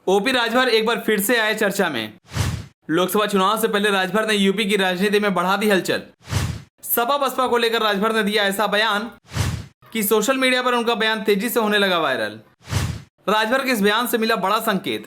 OP Rajbhar एक बार फिर से आए चर्चा में। लोकसभा चुनाव से पहले राजभर ने यूपी की राजनीति में बढ़ा दी हलचल। सपा बसपा को लेकर राजभर ने दिया ऐसा बयान कि सोशल मीडिया पर उनका बयान तेजी से होने लगा वायरल। राजभर के इस बयान से मिला बड़ा संकेत।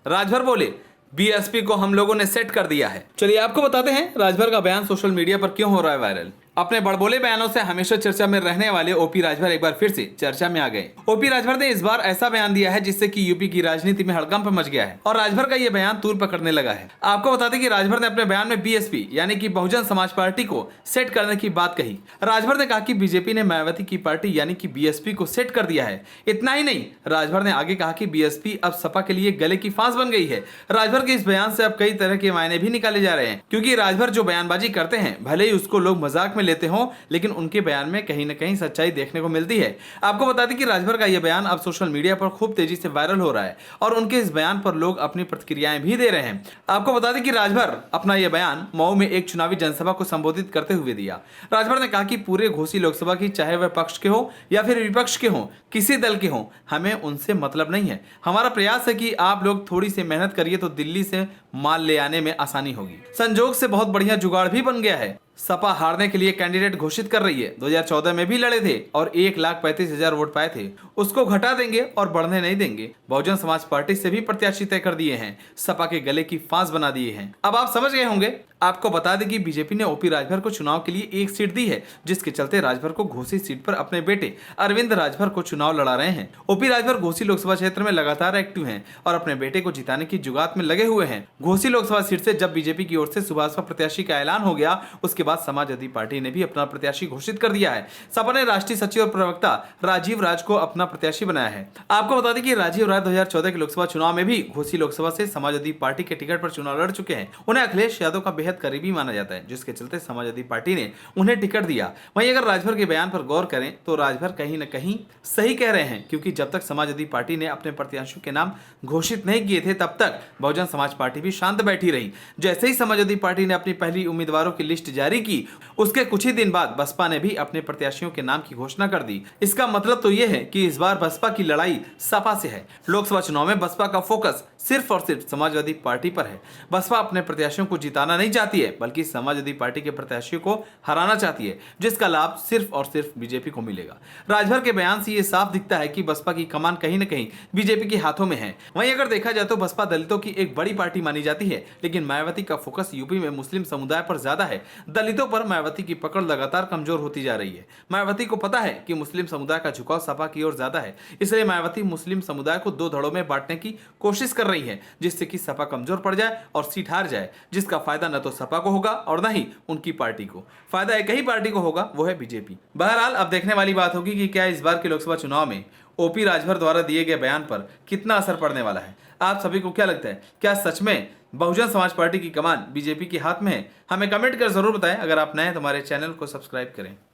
राजभर बोले, बीएसपी को हम लोगों ने सेट कर दिया है। चलिए आपको बताते हैं राजभर का बयान सोशल मीडिया पर क्यों हो रहा है वायरल। अपने बड़बोले बयानों से हमेशा चर्चा में रहने वाले ओपी राजभर एक बार फिर से चर्चा में आ गए। ओपी राजभर ने इस बार ऐसा बयान दिया है जिससे कि यूपी की राजनीति में हड़कंप मच गया है और राजभर का ये बयान तूल पकड़ने लगा है। आपको बता दें कि राजभर ने अपने बयान में बीएसपी यानी कि बहुजन समाज पार्टी को सेट करने की बात कही। राजभर ने कहा कि बीजेपी ने मायावती की पार्टी यानी कि बीएसपी को सेट कर दिया है। इतना ही नहीं, राजभर ने आगे कहा कि बीएसपी अब सपा के लिए गले की फांस बन गई है। राजभर के इस बयान से अब कई तरह के मायने भी निकाले जा रहे हैं, क्योंकि राजभर जो बयानबाजी करते हैं भले ही उसको लोग मजाक में लेते हों, लेकिन उनके बयान में कहीं न कहीं सच्चाई देखने को मिलती है। आपको बता दें कि राजभर का यह बयान अब सोशल मीडिया पर खूब तेजी से वायरल हो रहा है और उनके इस बयान पर लोग अपनी प्रतिक्रियाएं भी दे रहे हैं। आपको बता दें कि राजभर अपना यह बयान मऊ में एक चुनावी जनसभा को संबोधित करते हुए दिया। राजभर ने कहा कि पूरे घोसी लोकसभा की, चाहे वह पक्ष के हो या फिर विपक्ष के हो, किसी दल के हो, हमें उनसे मतलब नहीं है। हमारा प्रयास है कि आप लोग थोड़ी सी मेहनत करिए तो दिल्ली से माल ले आने में आसानी होगी। संजोग से बहुत बढ़िया जुगाड़ भी बन गया है। सपा हारने के लिए कैंडिडेट घोषित कर रही है। 2014 में भी लड़े थे और 1,35,000 वोट पाए थे। उसको घटा देंगे और बढ़ने नहीं देंगे। बहुजन समाज पार्टी से भी प्रत्याशी तय कर दिए हैं। सपा के गले की फांस बना दिए हैं। अब आप समझ गए होंगे। आपको बता दें कि बीजेपी ने ओपी राजभर को चुनाव के लिए एक सीट दी है, जिसके चलते राजभर को घोसी सीट पर अपने बेटे अरविंद राजभर को चुनाव लड़ा रहे हैं। ओपी राजभर घोसी लोकसभा क्षेत्र में लगातार एक्टिव हैं और अपने बेटे को जिताने की जुगात में लगे हुए हैं। घोसी लोकसभा सीट से जब बीजेपी की ओर से सुभाषपा प्रत्याशी का ऐलान हो गया, उसके बाद समाजवादी पार्टी ने भी अपना प्रत्याशी घोषित कर दिया है। सपा ने राष्ट्रीय सचिव और प्रवक्ता राजीव राज को अपना प्रत्याशी बनाया है। आपको बता दें कि राजीव राज 2014 के लोकसभा चुनाव में भी घोसी लोकसभा से समाजवादी पार्टी के टिकट पर चुनाव लड़ चुके हैं। उन्हें अखिलेश यादव का बेहद करीबी माना जाता है, जिसके चलते समाजवादी पार्टी ने उन्हें टिकट दिया। वहीं अगर राजभर के बयान पर गौर करें तो राजभर कहीं न कहीं सही कह रहे हैं, क्योंकि जब तक समाजवादी पार्टी ने अपने प्रत्याशियों के नाम घोषित नहीं किए थे, तब तक बहुजन समाज पार्टी भी शांत बैठी रही। जैसे ही समाजवादी पार्टी ने अपनी पहली उम्मीदवारों की लिस्ट जारी की, उसके कुछ ही दिन बाद बसपा ने भी अपने प्रत्याशियों के नाम की घोषणा कर दी। इसका मतलब तो यह है कि इस बार बसपा की लड़ाई सपा से है। लोकसभा चुनाव में बसपा का फोकस सिर्फ और सिर्फ समाजवादी पार्टी पर है। बसपा अपने प्रत्याशियों को जिताना नहीं चाहती है, बल्कि समाजवादी पार्टी के प्रत्याशियों को हराना चाहती है, जिसका लाभ सिर्फ और सिर्फ बीजेपी को मिलेगा। राजभर के बयान से यह साफ दिखता है कि बसपा की कमान कहीं न कहीं बीजेपी के हाथों में है। वहीं अगर देखा जाए तो बसपा दलितों की एक बड़ी पार्टी मानी जाती है, लेकिन मायावती का फोकस यूपी में मुस्लिम समुदाय पर ज्यादा है। दलितों पर मायावती की पकड़ लगातार कमजोर होती जा रही है। मायावती को पता है कि मुस्लिम समुदाय का झुकाव सपा की ओर ज्यादा है, इसलिए मायावती मुस्लिम समुदाय को दो धड़ों में बांटने की कोशिश कर रही है, जिससे कि सपा कमजोर पड़ जाए और सीट हार जाए, जिसका फायदा न तो सपा को होगा और न ही उनकी पार्टी को। फायदा एक ही पार्टी को होगा, वो है बीजेपी। बहरहाल अब देखने वाली बात होगी कि क्या इस बार के लोकसभा चुनाव में ओपी राजभर द्वारा दिए गए बयान पर कितना असर पड़ने वाला है। आप सभी को क्या लगता है, क्या सच में बहुजन समाज पार्टी की कमान बीजेपी के हाथ में है? हमें कमेंट कर जरूर बताएं। अगर आप नए हैं तो हमारे चैनल को सब्सक्राइब करें।